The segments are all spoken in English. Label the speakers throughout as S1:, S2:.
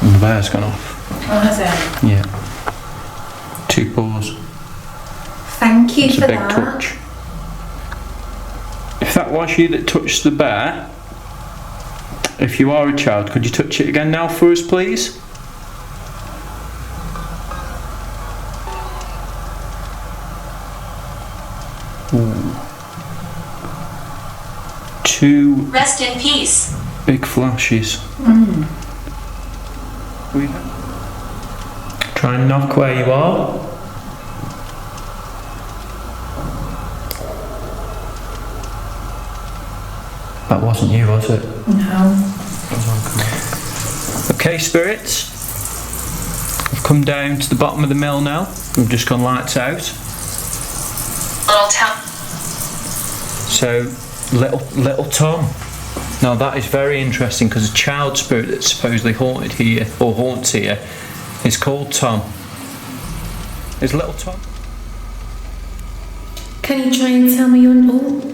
S1: And the bear's gone off.
S2: Oh, has it?
S1: Yeah. 2 paws.
S2: Thank you
S1: It's
S2: for
S1: a big
S2: that.
S1: touch. If that was you that touched the bear, if you are a child, could you touch it again now for us, please? Ooh. 2
S3: Rest in peace.
S1: big flashes. Try and knock where you are. That wasn't you, was it?
S2: No.
S1: Okay, spirits. We've come down to the bottom of the mill now. We've just gone lights out.
S3: Little town.
S1: So, little Tom. Now that is very interesting because a child spirit that's supposedly haunted here, or haunts here, is called Tom. Is little Tom?
S2: Can you try and tell me your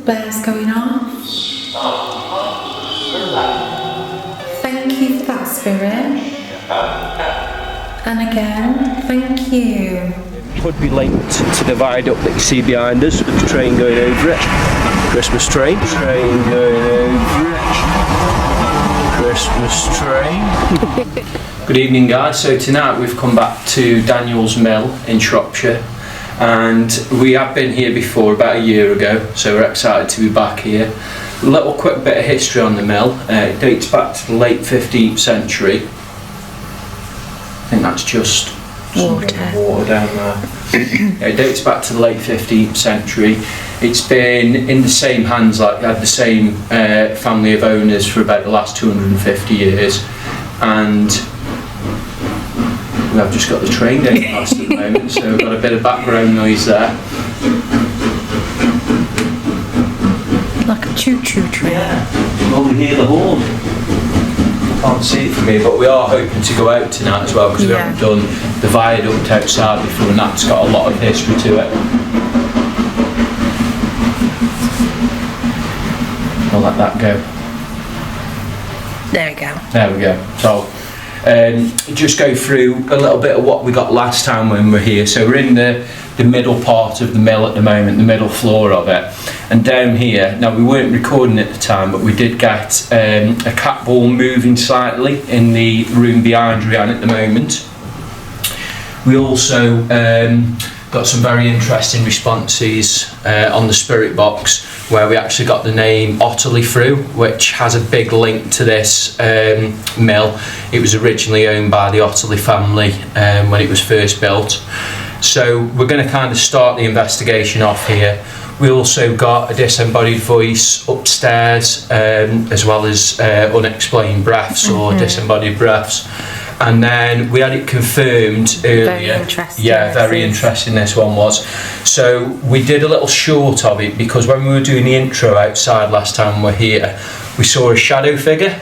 S2: bear's going off? Thank you for that, spirit. And again, thank you.
S4: Could be linked to the viaduct that you see behind us with the train going over it. Christmas train. Train going over it. Christmas train.
S1: Good evening, guys. So tonight we've come back to Daniel's Mill in Shropshire, and we have been here before about a year ago, so we're excited to be back here. A little quick bit of history on the mill. It dates back to the late 15th century. I think that's just water down there. It dates back to the late 15th century. It's been in the same hands, like had the same family of owners for about the last 250 years, and we have just got the train going past at the moment, so we've got a bit of background noise there.
S2: Like a choo-choo train.
S1: Yeah, you can only hear the horn. Can't see it from here, but we are hoping to go out tonight as well because we haven't done the viaduct outside before, and that's got a lot of history to it. I'll let that go.
S2: There we go.
S1: There we go. So, just go through a little bit of what we got last time when we were here. So we're in the middle part of the mill at the moment, the middle floor of it. And down here, now we weren't recording at the time, but we did get a cat ball moving slightly in the room behind Rianne at the moment. We also got some very interesting responses on the spirit box, where we actually got the name Otterley through, which has a big link to this mill. It was originally owned by the Otterley family when it was first built. So we're going to kind of start the investigation off here. We also got a disembodied voice upstairs, as well as unexplained breaths or disembodied breaths. And then we had it confirmed earlier.
S2: Very interesting.
S1: Yeah, very interesting this one was. So we did a little short of it because when we were doing the intro outside last time we were here, we saw a shadow figure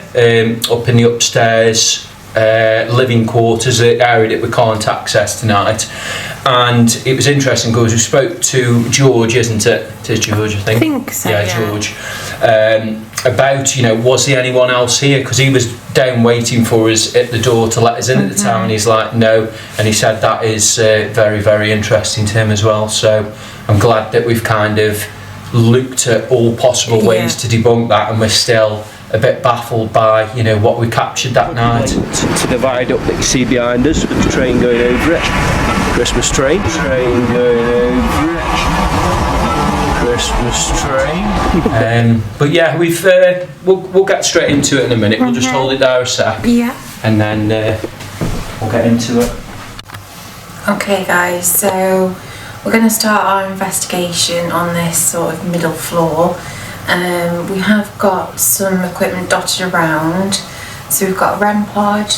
S1: up in the upstairs living quarters, the area that we can't access tonight. And it was interesting because we spoke to George, isn't it? It is George, I think.
S2: I think so, yeah.
S1: George. About, was there anyone else here? Because he was down waiting for us at the door to let us in at the time, and he's like, no. And he said that is very, very interesting to him as well. So I'm glad that we've kind of looked at all possible ways to debunk that, and we're still a bit baffled by what we captured that night.
S4: To the viaduct that you see behind us with the train going over it. Christmas train. Train going over it. Christmas train.
S1: But yeah, we'll get straight into it in a minute. We'll just hold it there a sec.
S2: Yeah.
S1: And then we'll get into it.
S2: Okay guys, so we're going to start our investigation on this sort of middle floor. We have got some equipment dotted around. So we've got a REM pod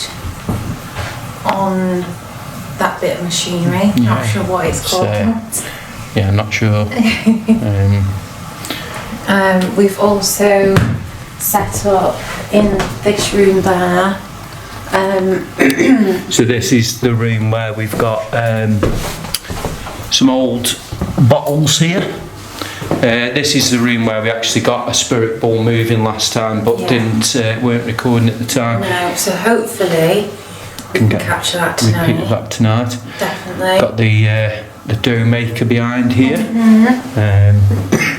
S2: on that bit of machinery. Not sure what it's called.
S1: Yeah, I'm not sure.
S2: We've also set up in this room there.
S1: So this is the room where we've got some old bottles here. This is the room where we actually got a spirit ball moving last time, but weren't recording at the time.
S2: No, so hopefully
S1: can
S2: capture that
S1: repeat
S2: tonight.
S1: of that tonight.
S2: Definitely.
S1: Got the dough maker behind here,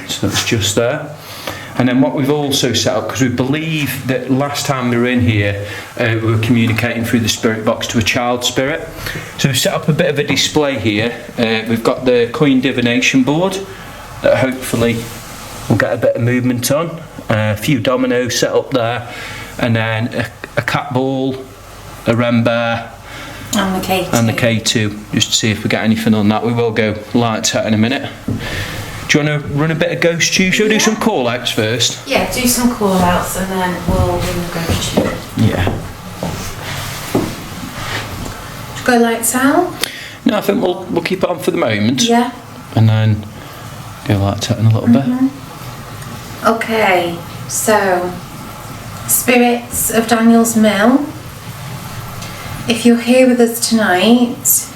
S1: so that's just there. And then what we've also set up, because we believe that last time we were in here, we were communicating through the spirit box to a child spirit. So we've set up a bit of a display here. We've got the coin divination board that hopefully will get a bit of movement on. A few dominoes set up there, and then a cat ball, a wren bear,
S2: And the K2.
S1: and the K2, just to see if we get anything on that. We will go lights out in a minute. Do you want to run a bit of ghost tube? Shall we do some call outs first?
S2: Yeah, do some call outs and then we'll ring the ghost tube.
S1: Yeah.
S2: Go lights out?
S1: No, I think we'll keep it on for the moment.
S2: Yeah.
S1: And then go lights out in a little bit.
S2: Okay, so spirits of Daniel's Mill. If you're here with us tonight,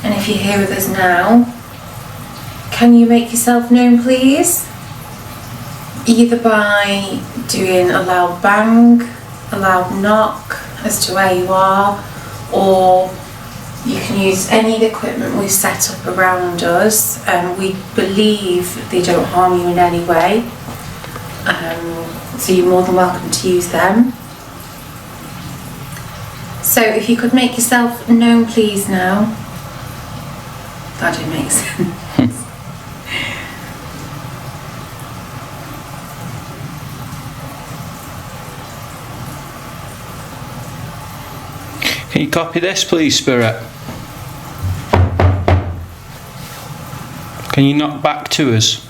S2: and if you're here with us now, can you make yourself known, please? Either by doing a loud bang, a loud knock as to where you are, or you can use any of the equipment we've set up around us. We believe they don't harm you in any way, so you're more than welcome to use them. So if you could make yourself known, please, now. That didn't make sense.
S1: Can you copy this, please, Spirit? Can you knock back to us?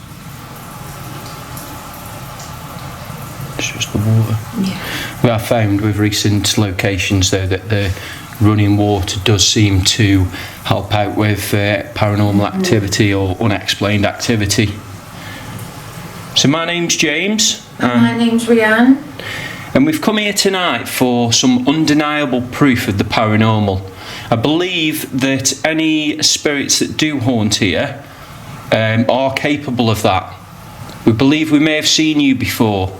S1: It's just the water.
S2: Yeah.
S1: We have found with recent locations, though, that the running water does seem to help out with paranormal activity or unexplained activity. So my name's James.
S2: And my name's Rianne.
S1: And we've come here tonight for some undeniable proof of the paranormal. I believe that any spirits that do haunt here are capable of that. We believe we may have seen you before.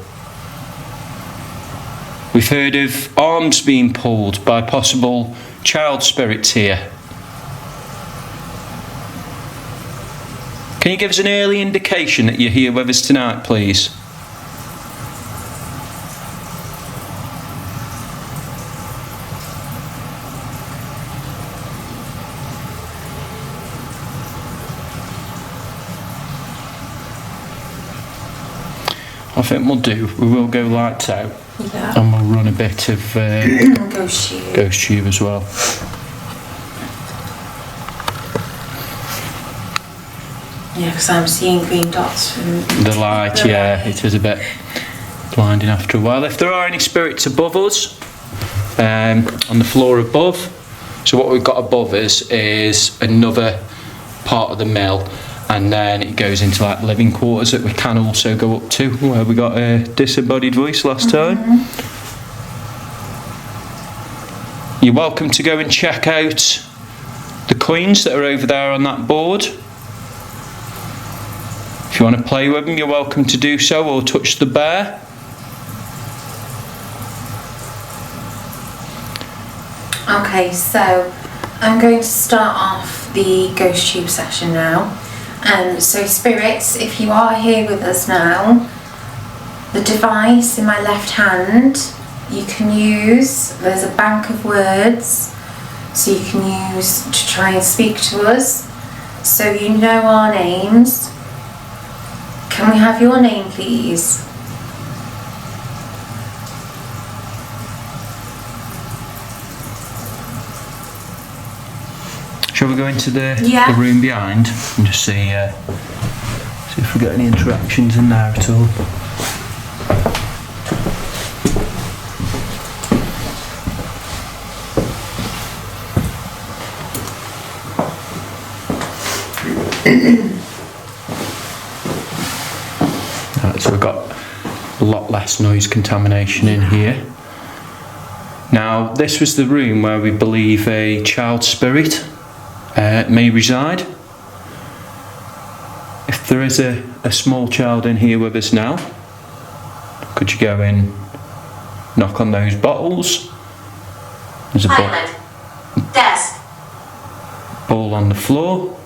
S1: We've heard of arms being pulled by possible child spirits here. Can you give us an early indication that you're here with us tonight, please? I think we will go lights out.
S2: Yeah.
S1: And we'll run a bit of ghost tube as well.
S2: Yeah, because I'm seeing green dots from
S1: The light, yeah, it is a bit blinding after a while. If there are any spirits above us, on the floor above, so what we've got above us is another part of the mill, and then it goes into like living quarters that we can also go up to, where we got a disembodied voice last time. You're welcome to go and check out the coins that are over there on that board. If you want to play with them, you're welcome to do so, or touch the bear.
S2: Okay, so I'm going to start off the ghost tube session now. So spirits, if you are here with us now, the device in my left hand you can use, there's a bank of words, so you can use to try and speak to us, so you know our names. Can we have your name, please?
S1: Shall we go into the room behind and just see if we get any interactions in there at all? Right, so we've got a lot less noise contamination in here. Now, this was the room where we believe a child spirit may reside. If there is a small child in here with us now, could you go in, knock on those bottles, There's a
S3: Pilot. Desk.
S1: ball on the floor,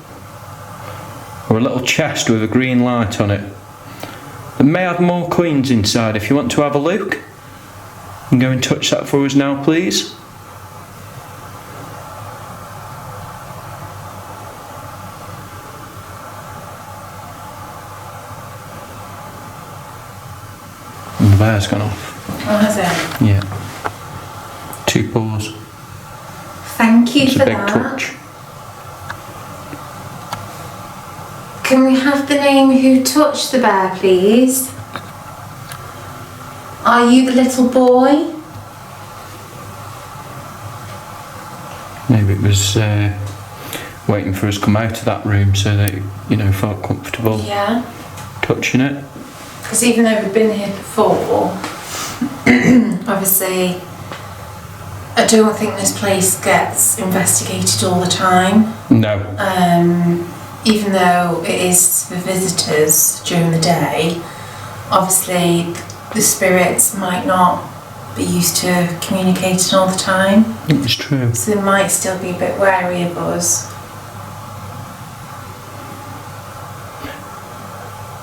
S1: or a little chest with a green light on it. It may have more coins inside if you want to have a look. You can go and touch that for us now, please. And the bear's gone off.
S2: Oh, has it?
S1: Yeah. 2 paws.
S2: Thank you
S1: It's
S2: for
S1: a big
S2: that.
S1: touch.
S2: Can we have the name who touched the bear, please? Are you the little boy?
S1: Maybe it was waiting for us to come out of that room so that, you know, felt comfortable
S2: Yeah.
S1: touching it.
S2: Because even though we've been here before, obviously, I don't think this place gets investigated all the time.
S1: No.
S2: Even though it is for visitors during the day, obviously the spirits might not be used to communicating all the time,
S1: It's true.
S2: so they might still be a bit wary of us.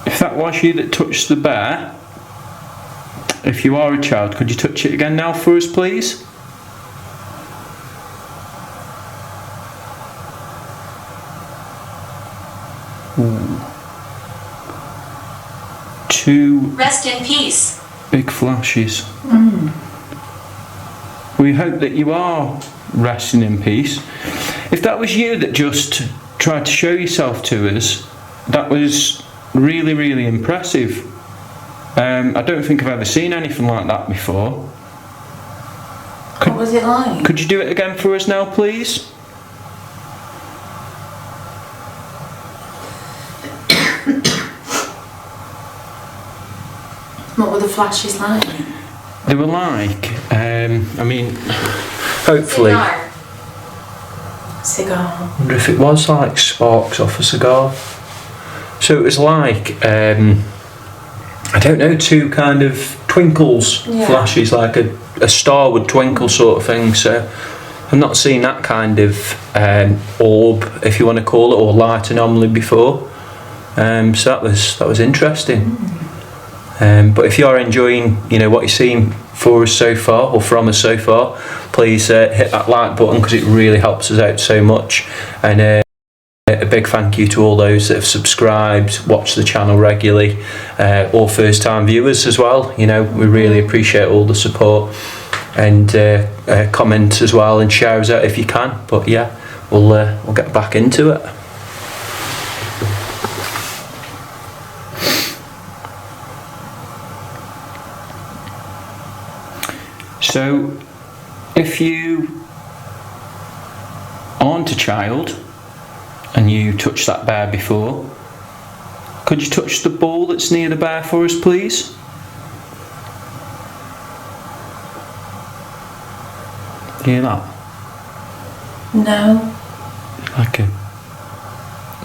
S1: If that was you that touched the bear, if you are a child, could you touch it again now for us, please? Ooh. 2
S3: Rest in peace.
S1: big flashes. We hope that you are resting in peace. If that was you that just tried to show yourself to us, that was really, really impressive. I don't think I've ever seen anything like that before.
S2: What was it like?
S1: Could you do it again for us now, please?
S2: What were the flashes like?
S1: They were like, I mean, hopefully.
S2: Cigar.
S1: I wonder if it was like sparks off a cigar. So it was like, I don't know, 2 kind of twinkles,
S2: Yeah.
S1: flashes, like a star would twinkle sort of thing. So I've not seen that kind of orb, if you want to call it, or light anomaly before. So that was interesting. But if you're enjoying, you know, what you're seeing for us so far, or from us so far, please hit that like button, because it really helps us out so much. And a big thank you to all those that have subscribed, watched the channel regularly, or first time viewers as well. You know, we really appreciate all the support, and comment as well, and share us out if you can. But yeah, we'll get back into it. So, if you aren't a child and you touched that bear before, could you touch the ball that's near the bear for us, please? Hear that?
S2: No.
S1: Like a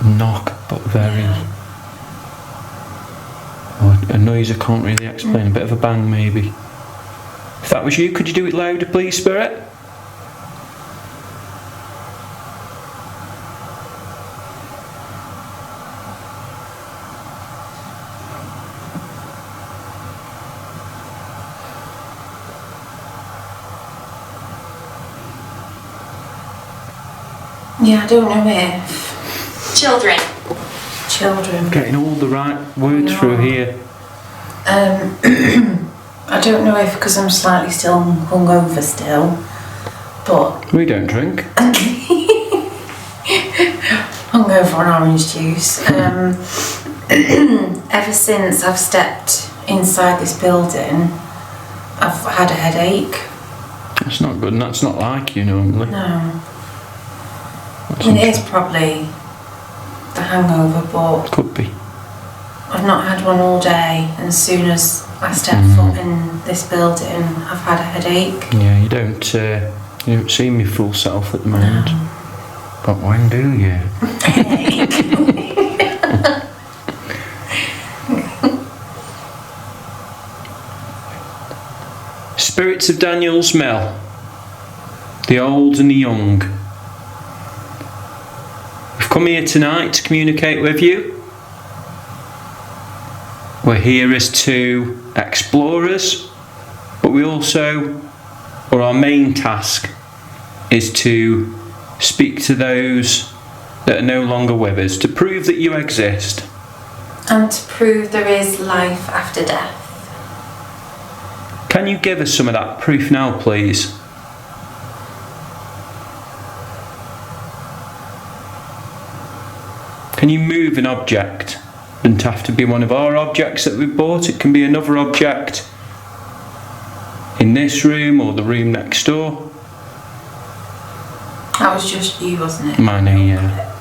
S1: knock, but very... or a noise I can't really explain, a bit of a bang maybe. If that was you, could you do it louder, please, Spirit?
S2: Yeah, I don't know if
S3: Children.
S2: children.
S1: Getting all the right words
S2: No.
S1: through here.
S2: I don't know if because I'm slightly still hungover still, but
S1: We don't drink.
S2: hungover on orange juice. Ever since I've stepped inside this building, I've had a headache.
S1: That's not good, and that's not like you normally.
S2: No.
S1: That's
S2: I mean, it is
S1: interesting.
S2: probably the hangover, but
S1: Could be.
S2: I've not had one all day, and as soon as I step foot in this building, I've had a headache.
S1: Yeah, you don't seem your full self at the moment. But when do you? Spirits of Daniel's Mill. the old and the young. We've come here tonight to communicate with you. We're here as two explorers, but we also, or our main task is to speak to those that are no longer with us, to prove that you exist.
S2: And to prove there is life after death.
S1: Can you give us some of that proof now, please? Can you move an object? It doesn't have to be one of our objects that we bought, it can be another object in this room or the room next door.
S2: That was just you, wasn't it?
S1: Mine, yeah.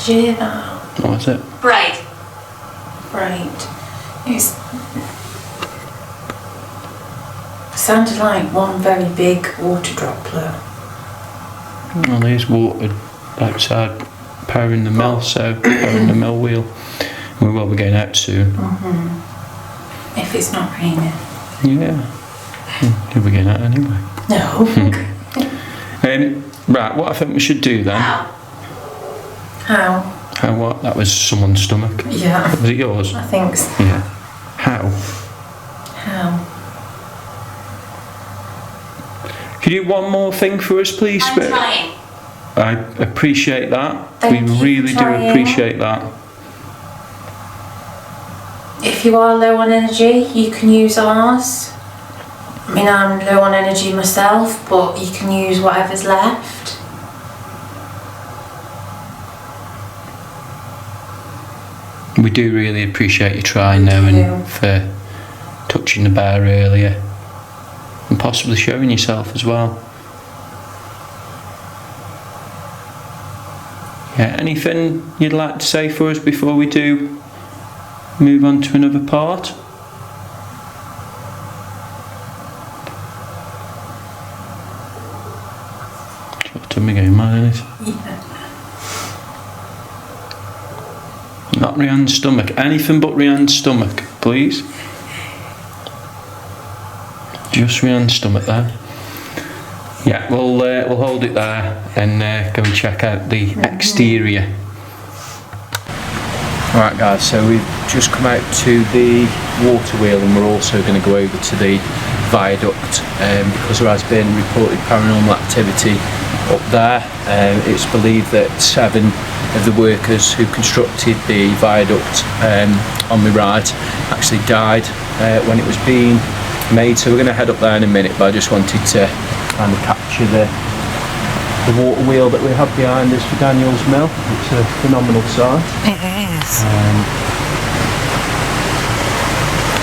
S2: Did you hear that?
S1: What was it?
S3: Bright.
S2: Right. It sounded like one very big water droplet.
S1: Well, there's water outside powering the mill, so powering the mill wheel. We will be going out soon.
S2: If it's not raining.
S1: Yeah. You'll be going out anyway.
S2: No.
S1: Right, what I think we should do then.
S2: How?
S1: How what? That was someone's stomach.
S2: Yeah.
S1: Was it yours?
S2: I think so.
S1: Yeah. How?
S2: How?
S1: Could you do one more thing for us, please?
S3: I'm trying.
S1: I appreciate that.
S2: Thank
S1: we
S2: you for
S1: really do
S2: trying.
S1: appreciate that.
S2: If you are low on energy, you can use ours. I mean, I'm low on energy myself, but you can use whatever's left.
S1: We do really appreciate you trying though, and for touching the bear earlier and possibly showing yourself as well. Yeah, anything you'd like to say for us before we do move on to another part? Shut up again, man, isn't it?
S2: Yeah.
S1: Not Rianne's stomach. Anything but Rianne's stomach, please. Just Rianne's stomach there. Yeah, we'll hold it there and go and check out the exterior. Alright guys, so we've just come out to the water wheel and we're also going to go over to the viaduct because there has been reported paranormal activity up there. It's believed that 7 of the workers who constructed the viaduct on the right actually died when it was being made, so we're going to head up there in a minute, but I just wanted to kind of capture the water wheel that we have behind us for Daniel's Mill. It's a phenomenal sight.
S2: It is.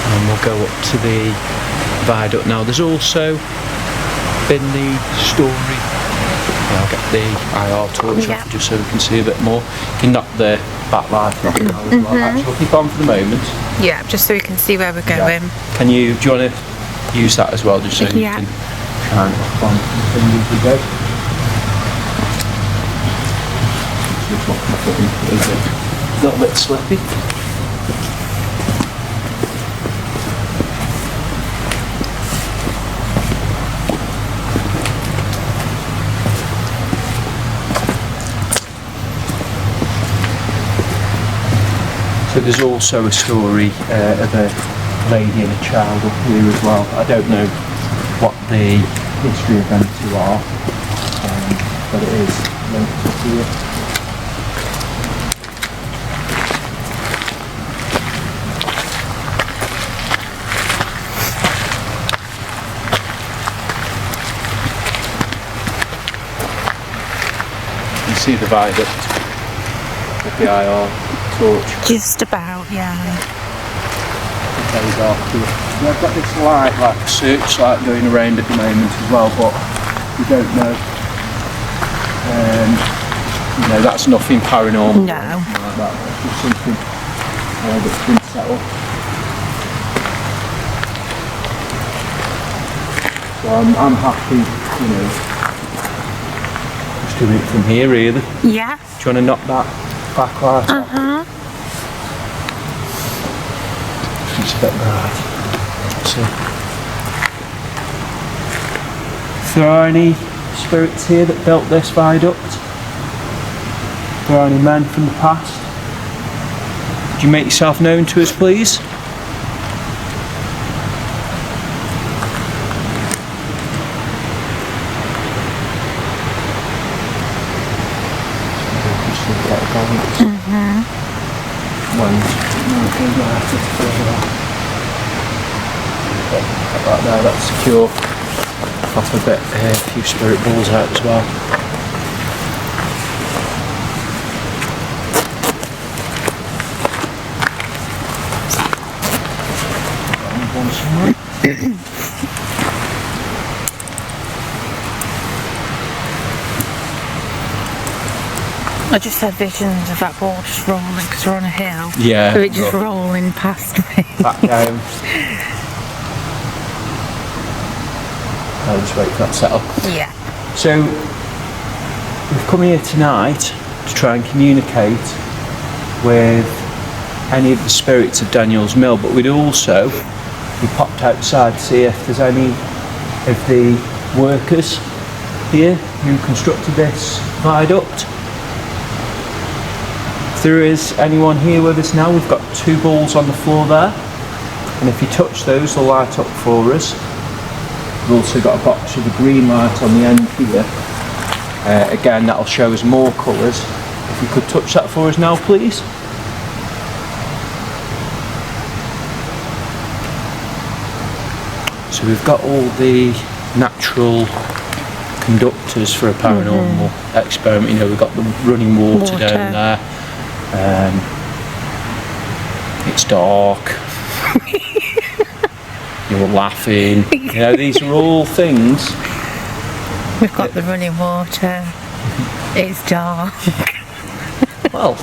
S1: And we'll go up to the viaduct now. There's also been the story. I'll get the IR torch off just so we can see a bit more. You can knock the backlight off now as well. Actually, we'll keep on for the moment.
S2: Yeah, just so we can see where we're going.
S1: Do you want to use that as well, just so you can shine it up on the thing as we go? Just lock my foot in, it's a little bit slippy. So there's also a story of a lady and a child up here as well. I don't know what the history of them two are, but it is linked up here. You can see the viaduct with the IR torch.
S2: Just about, yeah.
S1: Very dark here. I've got this light, like a searchlight going around at the moment as well, but we don't know. That's nothing paranormal.
S2: No.
S1: Like that. It's just something that's been set up. So I'm happy, you know, just doing it from here really.
S2: Yeah.
S1: Do you want to knock that backlight off? It's a bit bright. So, if there are any spirits here that built this viaduct, if there are any men from the past, could you make yourself known to us please? Right there, that's secure. Off a bit, a few spirit balls out as well.
S2: I just had visions of that ball just rolling because we're on a hill.
S1: Yeah.
S2: So it just rolling past me.
S1: Back down. I'll just wait for that settle.
S2: Yeah.
S1: So we've come here tonight to try and communicate with any of the spirits of Daniel's Mill, but we popped outside to see if there's any of the workers here who constructed this viaduct. If there is anyone here with us now, we've got 2 balls on the floor there, and if you touch those they'll light up for us. We've also got a box with a green light on the end here. Again, that'll show us more colours. If you could touch that for us now please. So we've got all the natural conductors for a paranormal experiment. You know, we've got the running water down there. It's dark. You're laughing. You know, these are all things.
S2: We've got the running water. It's dark.
S1: Well,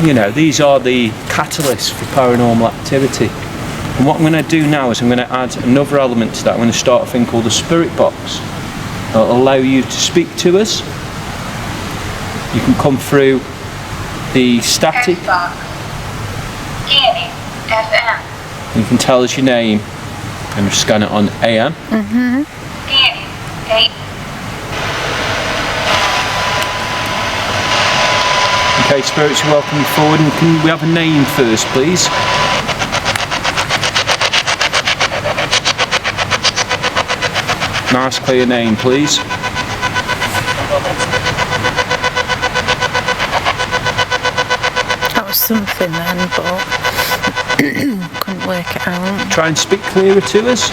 S1: you know, these are the catalysts for paranormal activity. And what I'm going to do now is I'm going to add another element to that. I'm going to start a thing called the spirit box. It'll allow you to speak to us. You can come through the static.
S3: Scanning. FM.
S1: You can tell us your name and scan it on AM.
S3: Scanning. A.
S1: Okay, spirits, you're welcome forward. And can we have a name first, please? Nice clear name, please.
S2: That was something then, but couldn't work it out.
S1: Try and speak clearer to us.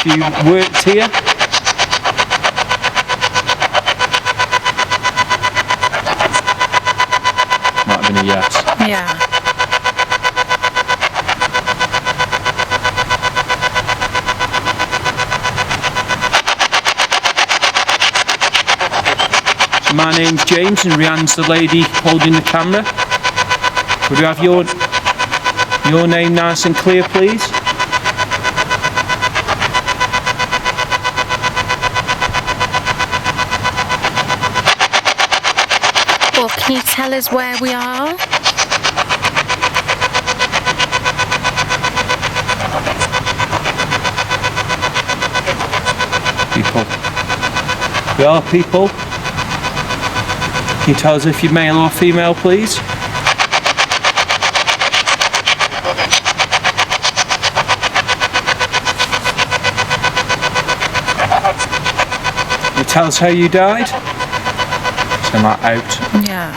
S1: You worked here? Might have been a yes.
S2: Yeah.
S1: So my name's James and Rianne's the lady holding the camera. Would you have your name nice and clear, please?
S2: Well, can you tell us where we are?
S1: People. We are people. Can you tell us if you're male or female, please? Can you tell us how you died? Send that out.
S2: Yeah.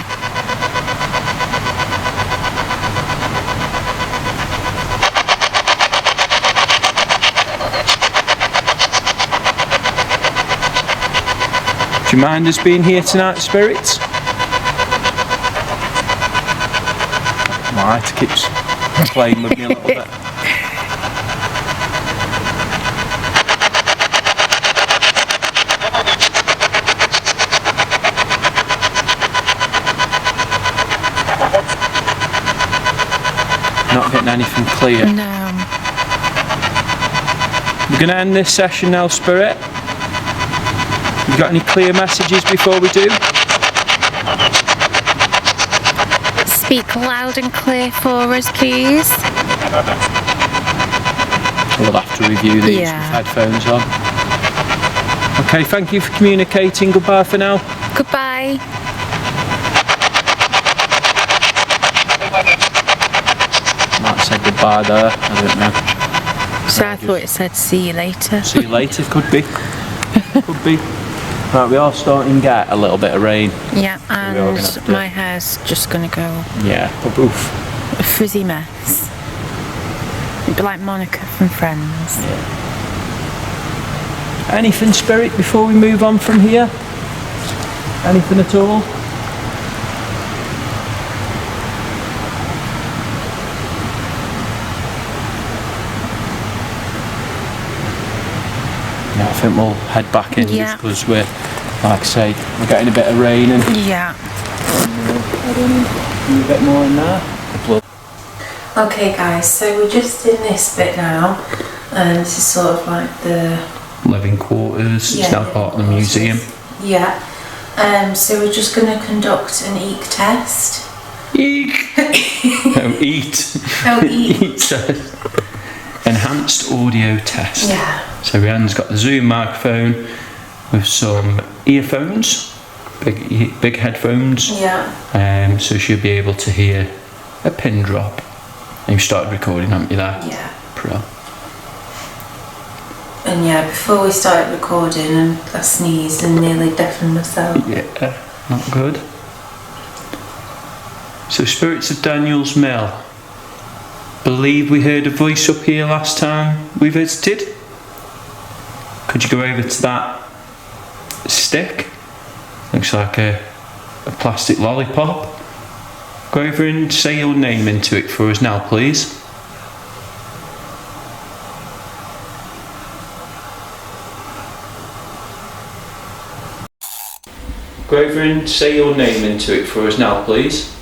S1: Do you mind us being here tonight, spirits? Right, keeps playing with me a little bit. Not getting anything clear.
S2: No.
S1: We're going to end this session now, Spirit. You got any clear messages before we do?
S2: Speak loud and clear for us, please.
S1: We'll have to review these with headphones on. Okay, thank you for communicating. Goodbye for now.
S2: Goodbye.
S1: Might say goodbye there. I don't know.
S2: So I thought it said see you later.
S1: See you later. Could be. Could be. Right, we are starting to get a little bit of rain.
S2: Yeah, and my hair's just gonna go
S1: Yeah. Oof.
S2: a frizzy mess. It'd be like Monica from Friends.
S1: Anything, Spirit, before we move on from here? Anything at all? Yeah, I think we'll head back in just because we're, like I say, we're getting a bit of rain and
S2: Yeah.
S1: a bit more in there.
S2: Okay guys, so we're just in this bit now. This is sort of like the
S1: Living quarters, it's now part of the museum.
S2: Yeah. So we're just going to conduct an EEK test.
S1: Eek! No, eat.
S2: Oh, EEK.
S1: Eat test. Enhanced audio test.
S2: Yeah.
S1: So Rianne's got the Zoom microphone with some earphones, big headphones.
S2: Yeah.
S1: So she'll be able to hear a pin drop. And you started recording, haven't you there?
S2: Yeah.
S1: Pro.
S2: And yeah, before we started recording, and I sneezed and nearly deafened myself.
S1: Yeah, not good. So Spirits of Daniel's Mill. Believe we heard a voice up here last time we visited. Could you go over to that stick? Looks like a plastic lollipop. Go over and say your name into it for us now, please. Go over and say your name into it for us now, please.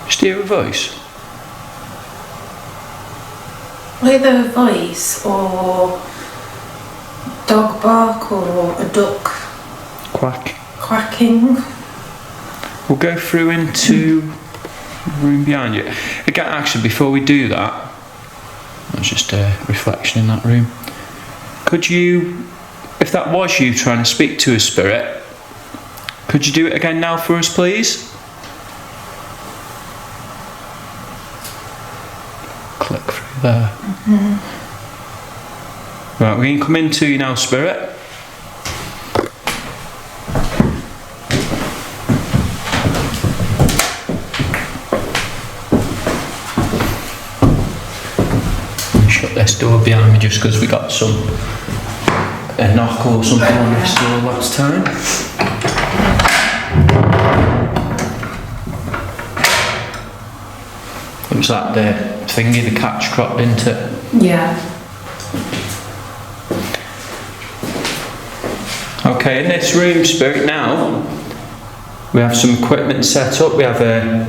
S1: Just hear a voice.
S2: Either a voice or dog bark or a duck
S1: Quack.
S2: quacking.
S1: We'll go through into the room behind you. Again, actually, before we do that, that's just a reflection in that room. Could you, if that was you trying to speak to a spirit, could you do it again now for us, please? Click through there.
S2: Mm-hmm.
S1: Right, we're going to come into you now, spirit. Shut this door behind me just because we got a knock or something on this door last time. Looks like the thingy, the catch cropped into it.
S2: Yeah.
S1: Okay, in this room, Spirit, now we have some equipment set up. We have a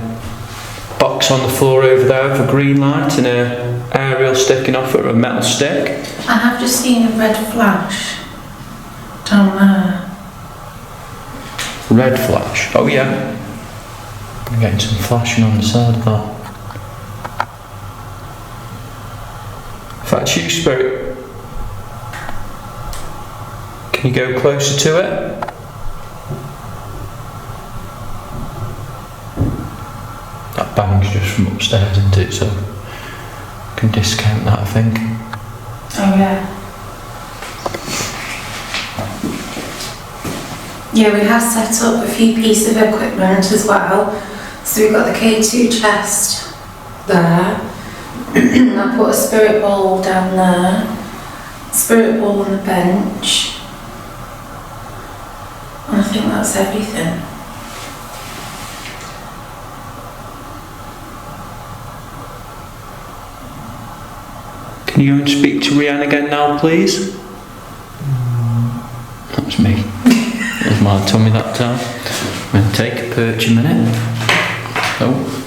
S1: box on the floor over there with a green light and a aerial sticking off it, a metal stick.
S2: I have just seen a red flash down there.
S1: Red flash. Oh yeah. I'm getting some flashing on the side of that. If that's you, Spirit, can you go closer to it? That bang's just from upstairs, isn't it? So I can discount that, I think.
S2: Oh yeah. Yeah, we have set up a few pieces of equipment as well. So we've got the K2 chest there. I put a spirit ball down there. Spirit ball on the bench. And I think that's everything.
S1: Can you go and speak to Rianne again now, please? That was me. There's my tummy that time. I'm going to take a perch a minute. Oh.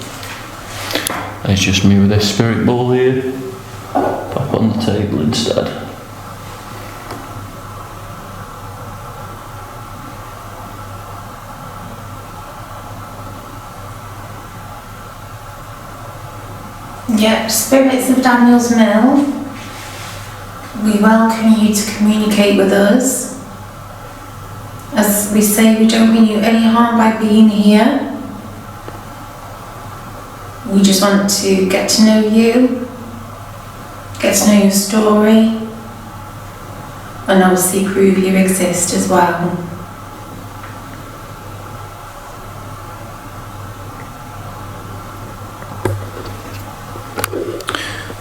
S1: There's just me with this spirit ball here. Pop on the table instead.
S2: Yep, spirits of Daniel's Mill, we welcome you to communicate with us. As we say, we don't mean you any harm by being here. We just want to get to know you, get to know your story, and obviously prove you exist as well.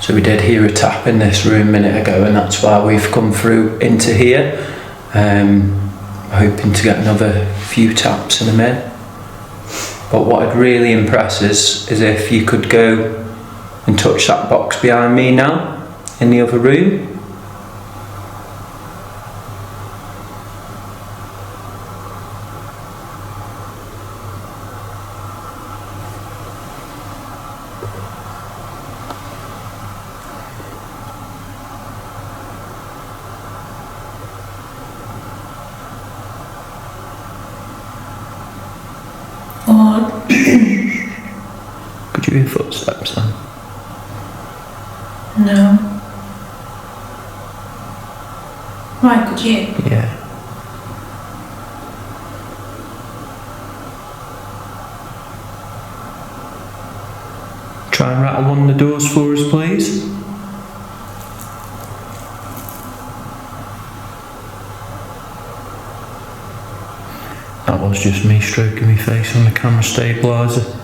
S1: So we did hear a tap in this room a minute ago, and that's why we've come through into here. Hoping to get another few taps in a minute. But what would really impress us is if you could go and touch that box behind me now, in the other room. Could you hear footsteps then?
S2: No. Why could you?
S1: Yeah. Try and rattle one of the doors for us, please. That was just me stroking my face on the camera stabiliser.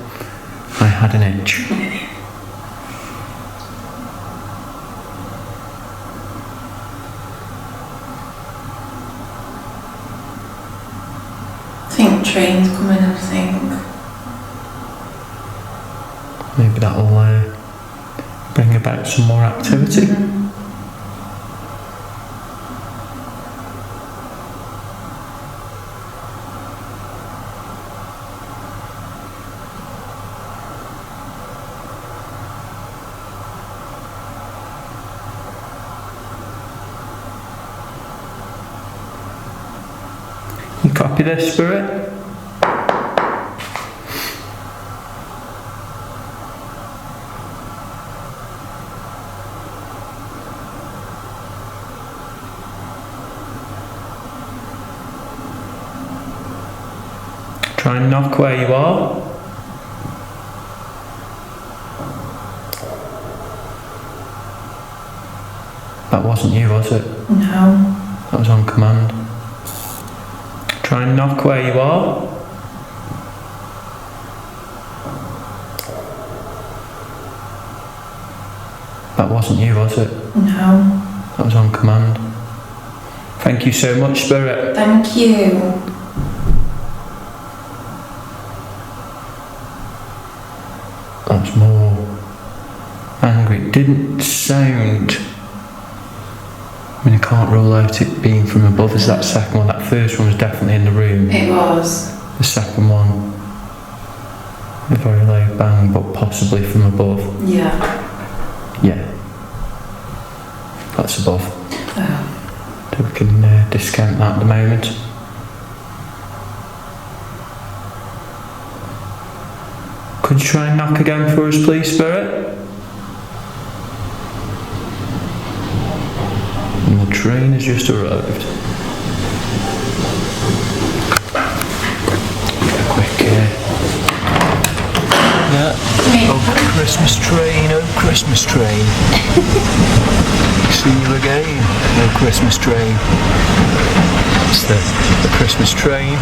S1: I had an itch.
S2: I think train's coming, I think.
S1: Maybe that'll bring about some more activity.
S2: Mm-hmm.
S1: You copy this, Spirit? Try and knock where you are. That wasn't you, was it?
S2: No.
S1: That was on command. Try and knock where you are. That wasn't you, was it?
S2: No.
S1: That was on command. Thank you so much, Spirit.
S2: Thank you.
S1: That's more angry. It didn't sound... I mean, I can't rule out it being from above as that second one. That first one was definitely in the room.
S2: It was.
S1: The second one, a very low bang, but possibly from above.
S2: Yeah.
S1: Yeah. That's above.
S2: Oh.
S1: So we can discount that at the moment. Could you try and knock again for us, please, Spirit? And the train has just arrived. Quick, yeah. Oh, Christmas train, oh, Christmas train. See you again, oh, Christmas train. It's the Christmas train.